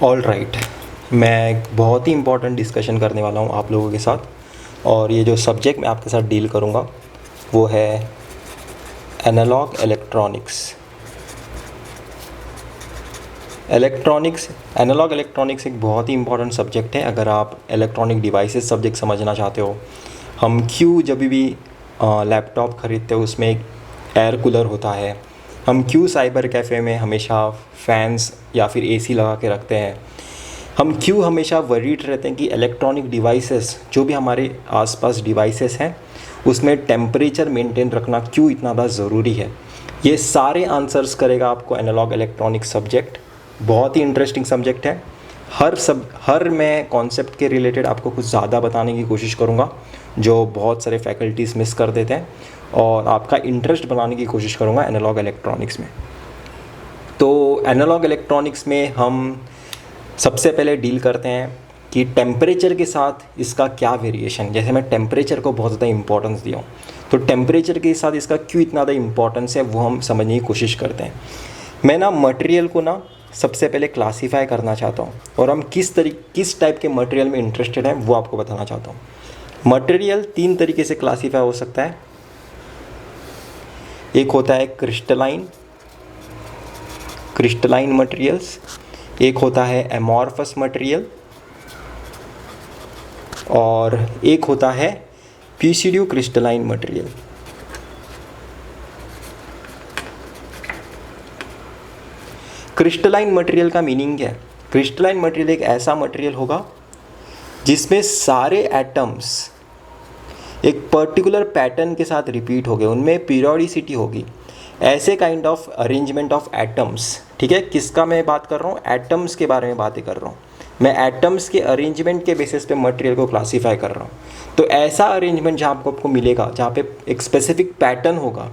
All right, मैं एक बहुत ही इम्पोर्टेंट डिस्कशन करने वाला हूँ आप लोगों के साथ। और ये जो सब्जेक्ट मैं आपके साथ डील करूँगा वो है एनालॉग इलेक्ट्रॉनिक्स। एनालॉग इलेक्ट्रॉनिक्स एक बहुत ही इंपॉर्टेंट सब्जेक्ट है अगर आप इलेक्ट्रॉनिक डिवाइसेस सब्जेक्ट समझना चाहते हो। हम क्यों जब भी लैपटॉप ख़रीदते हो उसमें एक एयर कूलर होता है, हम क्यों साइबर कैफ़े में हमेशा फ़ैन्स या फिर एसी लगा के रखते हैं, हम क्यों हमेशा वरीड रहते हैं कि इलेक्ट्रॉनिक डिवाइसेस जो भी हमारे आसपास डिवाइसेस हैं उसमें टेम्परेचर मेंटेन रखना क्यों इतना ज़्यादा ज़रूरी है, ये सारे आंसर्स करेगा आपको एनालॉग इलेक्ट्रॉनिक सब्जेक्ट। बहुत ही इंटरेस्टिंग सब्जेक्ट है। हर मैं कॉन्सेप्ट के रिलेटेड आपको कुछ ज़्यादा बताने की कोशिश करूँगा जो बहुत सारे फैकल्टीज़ मिस कर देते हैं, और आपका इंटरेस्ट बनाने की कोशिश करूँगा एनालॉग इलेक्ट्रॉनिक्स में। तो एनालॉग इलेक्ट्रॉनिक्स में हम सबसे पहले डील करते हैं कि टेम्परेचर के साथ इसका क्या वेरिएशन। जैसे मैं टेम्परेचर को बहुत ज़्यादा इंपॉर्टेंस दिया हूँ, तो टेम्परेचर के साथ इसका क्यों इतना ज़्यादा इंपॉर्टेंस है वो हम समझने की कोशिश करते हैं। मैं मटेरियल को सबसे पहले क्लासीफाई करना चाहता हूँ, और हम किस टाइप के मटेरियल में इंटरेस्टेड हैं वो आपको बताना चाहता हूँ। मटेरियल 3 तरीके से क्लासीफाई हो सकता है। एक होता है क्रिस्टलाइन मटेरियल्स, एक होता है एमॉर्फस मटेरियल, और एक होता है पीसीड्यू क्रिस्टलाइन मटेरियल। क्रिस्टलाइन मटेरियल का मीनिंग क्या है? क्रिस्टलाइन मटेरियल एक ऐसा मटेरियल होगा जिसमें सारे एटम्स एक पर्टिकुलर पैटर्न के साथ रिपीट हो गए, उनमें पीरियोडिसिटी होगी, ऐसे kind of arrangement of atoms. ठीक है, किसका मैं बात कर रहा हूँ? एटम्स के बारे में बातें कर रहा हूँ मैं। एटम्स के अरेंजमेंट के बेसिस पे मटेरियल को क्लासीफाई कर रहा हूँ। तो ऐसा अरेंजमेंट जहाँ आपको मिलेगा, जहाँ पे एक स्पेसिफिक पैटर्न होगा,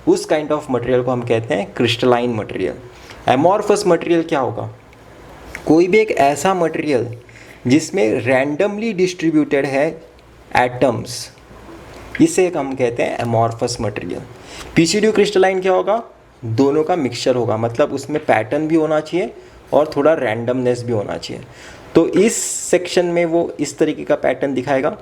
उस काइंड ऑफ मटेरियल को हम कहते हैं क्रिस्टलाइन मटेरियल। एमॉर्फस मटेरियल क्या होगा? कोई भी एक ऐसा मटेरियल जिसमें रैंडमली डिस्ट्रीब्यूटेड है एटम्स, इसे हम कहते हैं एमॉर्फस मटेरियल। पीसीड्यू क्रिस्टलाइन क्या होगा? दोनों का मिक्सचर होगा, मतलब उसमें पैटर्न भी होना चाहिए और थोड़ा रैंडमनेस भी होना चाहिए। तो इस सेक्शन में वो इस तरीके का पैटर्न दिखाएगा,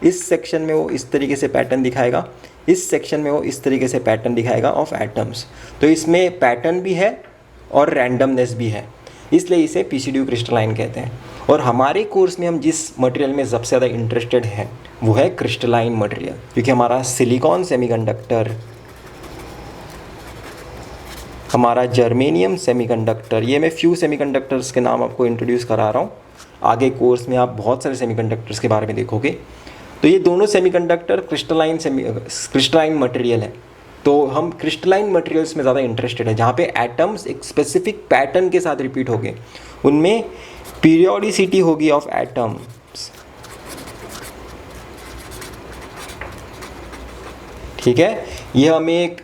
इस सेक्शन में वो इस तरीके से पैटर्न दिखाएगा, इस सेक्शन में वो इस तरीके से पैटर्न दिखाएगा ऑफ एटम्स। तो इसमें पैटर्न भी है और रैंडमनेस भी है, इसलिए इसे पीसीड्यू क्रिस्टलाइन कहते हैं। और हमारे कोर्स में हम जिस मटेरियल में सबसे ज़्यादा इंटरेस्टेड हैं वो है क्रिस्टलाइन मटेरियल, क्योंकि हमारा सिलिकॉन सेमीकंडक्टर, हमारा जर्मेनियम सेमीकंडक्टर, ये मैं फ्यू सेमीकंडक्टर्स के नाम आपको इंट्रोड्यूस करा रहा हूँ। आगे कोर्स में आप बहुत सारे सेमीकंडक्टर्स के बारे में देखोगे। तो ये दोनों सेमीकंडक्टर क्रिस्टलाइन मटेरियल है। तो हम क्रिस्टलाइन मटेरियल्स में ज़्यादा इंटरेस्टेड है, जहाँ पे एटम्स एक स्पेसिफिक पैटर्न के साथ रिपीट हो गए, उनमें पीरियोडिसिटी होगी ऑफ एटम्स। ठीक है, ये हमें एक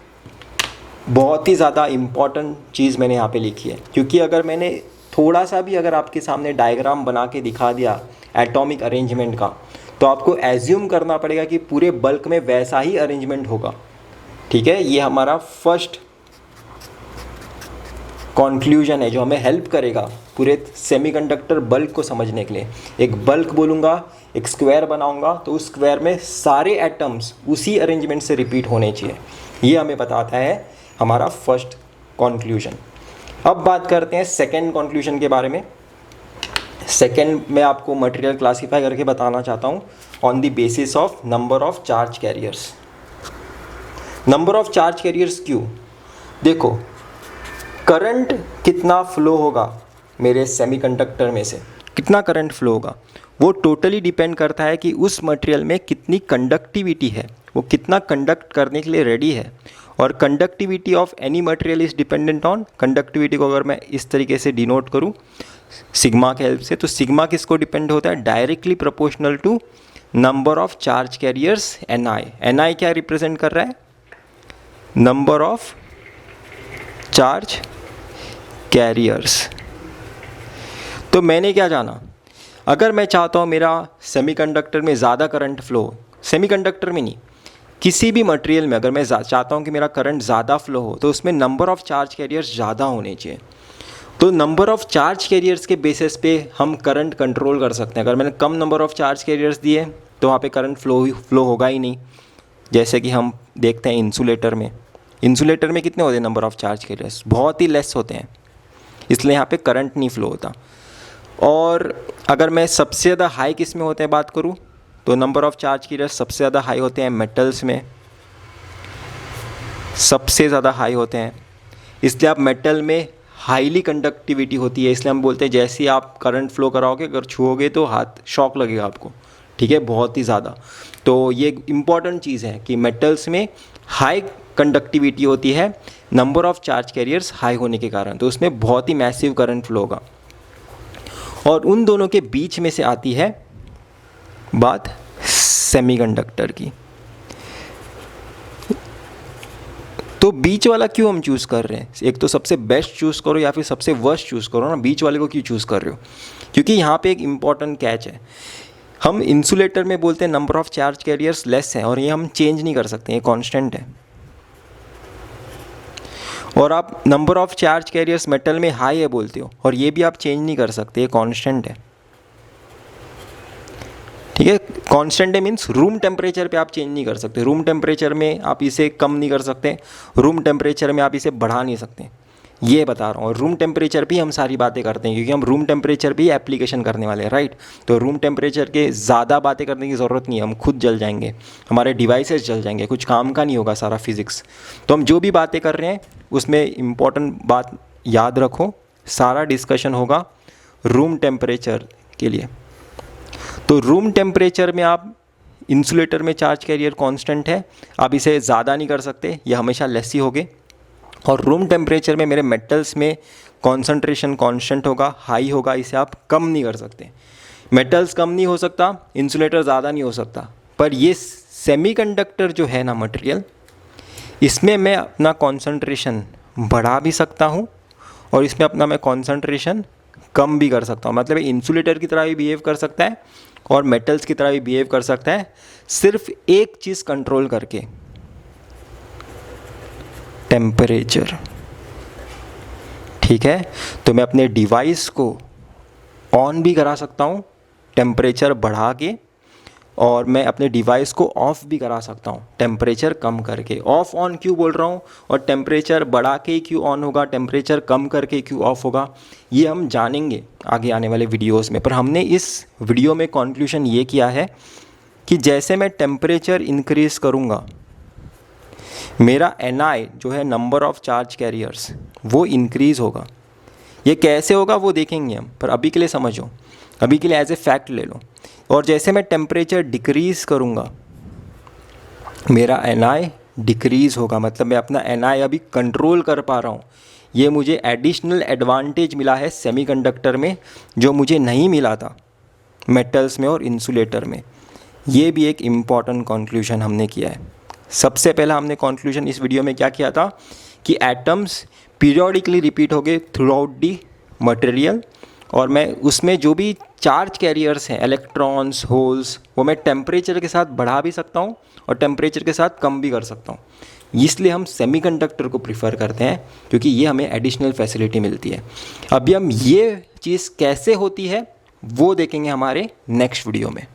बहुत ही ज़्यादा इम्पॉर्टेंट चीज़ मैंने यहाँ पे लिखी है, क्योंकि अगर मैंने थोड़ा सा भी अगर आपके सामने डायग्राम बना के दिखा दिया एटॉमिक अरेंजमेंट का, तो आपको एज्यूम करना पड़ेगा कि पूरे बल्क में वैसा ही अरेंजमेंट होगा। ठीक है, ये हमारा फर्स्ट कॉन्क्लूजन है जो हमें हेल्प करेगा पूरे सेमीकंडक्टर बल्क को समझने के लिए। एक बल्क बोलूँगा, एक स्क्वायर बनाऊँगा, तो उस स्क्वायर में सारे एटम्स उसी अरेंजमेंट से रिपीट होने चाहिए, ये हमें बताता है हमारा फर्स्ट कॉन्क्लूजन। अब बात करते हैं सेकेंड कॉन्क्लूजन के बारे में। सेकेंड में आपको मटेरियल क्लासीफाई करके बताना चाहता हूँ on the basis of number of charge carriers. Number of charge carriers क्यों? देखो, करंट कितना फ्लो होगा मेरे सेमीकंडक्टर में से, कितना करंट फ्लो होगा, वो टोटली डिपेंड करता है कि उस मटेरियल में कितनी कंडक्टिविटी है, वो कितना कंडक्ट करने के लिए रेडी है। और conductivity of any material is dependent on, conductivity को अगर मैं इस तरीके से डिनोट करूँ सिग्मा के हेल्प से, तो सिग्मा किसको डिपेंड होता है? Directly proportional to number of charge carriers NI. NI क्या रिप्रेजेंट कर रहा है? Number of charge carriers. तो मैंने क्या जाना, अगर मैं चाहता हूँ मेरा सेमीकंडक्टर में ज़्यादा करंट फ्लो, सेमीकंडक्टर में नहीं, किसी भी मटेरियल में अगर मैं चाहता हूँ कि मेरा करंट ज़्यादा फ्लो हो, तो उसमें नंबर ऑफ चार्ज कैरियर्स ज़्यादा होने चाहिए। तो नंबर ऑफ़ चार्ज कैरियर्स के बेसिस पे हम करंट कंट्रोल कर सकते हैं। अगर मैंने कम नंबर ऑफ़ चार्ज कैरियर्स दिए तो वहाँ पे करंट फ्लो होगा ही नहीं। जैसे कि हम देखते हैं इंसुलेटर में कितने होते हैं नंबर ऑफ़ चार्ज कैरियर्स, बहुत ही लेस होते हैं, इसलिए यहाँ पे करंट नहीं फ्लो होता। और अगर मैं सबसे ज़्यादा हाई किस में होते हैं बात करूँ तो नंबर ऑफ़ चार्ज कैरियर्स सबसे ज़्यादा हाई होते हैं मेटल्स में, सबसे ज़्यादा हाई होते हैं। इसलिए आप मेटल में हाईली कंडक्टिविटी होती है, इसलिए हम बोलते हैं जैसे ही आप करंट फ्लो कराओगे, अगर छुओगे तो हाथ शॉक लगेगा आपको, ठीक है, बहुत ही ज़्यादा। तो ये एक इम्पॉर्टेंट चीज़ है कि मेटल्स में हाई कंडक्टिविटी होती है number of charge carriers high होने के कारण, तो उसमें बहुत ही मैसिव करंट फ्लो होगा। और उन दोनों के बीच में से आती है बात सेमीकंडक्टर की। तो बीच वाला क्यों हम चूज़ कर रहे हैं? एक तो सबसे बेस्ट चूज़ करो या फिर सबसे वर्स्ट चूज़ करो ना, बीच वाले को क्यों चूज़ कर रहे हो? क्योंकि यहाँ पे एक इम्पॉर्टेंट कैच है। हम इंसुलेटर में बोलते हैं number of charge carriers less है और ये हम चेंज नहीं कर सकते, ये कांस्टेंट है। और आप number of charge carriers metal में हाई है बोलते हो और ये भी आप चेंज नहीं कर सकते, ये कांस्टेंट है, ठीक है। कांस्टेंट है मीन्स रूम टेम्परेचर पे आप चेंज नहीं कर सकते, रूम टेम्परेचर में आप इसे कम नहीं कर सकते, रूम टेम्परेचर में आप इसे बढ़ा नहीं सकते, ये बता रहा हूँ। और रूम टेम्परेचर भी हम सारी बातें करते हैं क्योंकि हम रूम टेम्परेचर भी एप्लीकेशन करने वाले हैं, राइट। तो रूम टेम्परेचर के ज़्यादा बातें करने की ज़रूरत नहीं है, हम खुद जल जाएंगे, हमारे डिवाइसेस जल जाएंगे, कुछ काम का नहीं होगा सारा फिज़िक्स। तो हम जो भी बातें कर रहे हैं उसमें इम्पॉर्टेंट बात याद रखो, सारा डिस्कशन होगा रूम टेम्परेचर के लिए। तो रूम टेम्परेचर में आप इंसुलेटर में चार्ज कैरियर कांस्टेंट है, आप इसे ज़्यादा नहीं कर सकते, ये हमेशा लेस ही होगे। और रूम टेम्परेचर में मेरे मेटल्स में कॉन्सेंट्रेशन कांस्टेंट होगा, हाई होगा, इसे आप कम नहीं कर सकते। मेटल्स कम नहीं हो सकता, इंसुलेटर ज़्यादा नहीं हो सकता, पर ये सेमीकंडक्टर जो है ना मटेरियल, इसमें मैं अपना कॉन्सेंट्रेशन बढ़ा भी सकता हूँ और इसमें अपना मैं कॉन्सेंट्रेशन कम भी कर सकता हूँ। मतलब इंसुलेटर की तरह भी बिहेव कर सकता है और मेटल्स की तरह भी बिहेव कर सकता है, सिर्फ एक चीज़ कंट्रोल करके, टेम्परेचर, ठीक है। तो मैं अपने डिवाइस को ऑन भी करा सकता हूँ टेम्परेचर बढ़ा के, और मैं अपने डिवाइस को ऑफ़ भी करा सकता हूँ टेम्परेचर कम करके। ऑफ़ ऑन क्यों बोल रहा हूँ और टेम्परेचर बढ़ा के क्यों ऑन होगा, टेम्परेचर कम करके क्यों ऑफ़ होगा, ये हम जानेंगे आगे आने वाले वीडियोस में। पर हमने इस वीडियो में कंक्लूजन ये किया है कि जैसे मैं टेम्परेचर इंक्रीज़ करूँगा, मेरा NI जो है नंबर ऑफ़ चार्ज कैरियर्स, वो इंक्रीज़ होगा। ये कैसे होगा वो देखेंगे हम, पर अभी के लिए समझो, अभी के लिए एज ए फैक्ट ले लो। और जैसे मैं टेम्परेचर डिक्रीज़ करूँगा, मेरा NI डिक्रीज़ होगा, मतलब मैं अपना NI अभी कंट्रोल कर पा रहा हूँ। ये मुझे एडिशनल एडवांटेज मिला है सेमीकंडक्टर में, जो मुझे नहीं मिला था मेटल्स में और इंसुलेटर में। ये भी एक इम्पॉर्टेंट कंक्लूजन हमने किया है। सबसे पहला हमने कंक्लूजन इस वीडियो में क्या किया था कि एटम्स पीरियोडिकली रिपीट हो गए थ्रू आउट दी मटेरियल, और मैं उसमें जो भी चार्ज कैरियर्स हैं, इलेक्ट्रॉन्स, होल्स, वो मैं टेम्परेचर के साथ बढ़ा भी सकता हूँ और टेम्परेचर के साथ कम भी कर सकता हूँ। इसलिए हम सेमीकंडक्टर को प्रिफ़र करते हैं क्योंकि ये हमें एडिशनल फैसिलिटी मिलती है। अभी हम ये चीज़ कैसे होती है वो देखेंगे हमारे नेक्स्ट वीडियो में।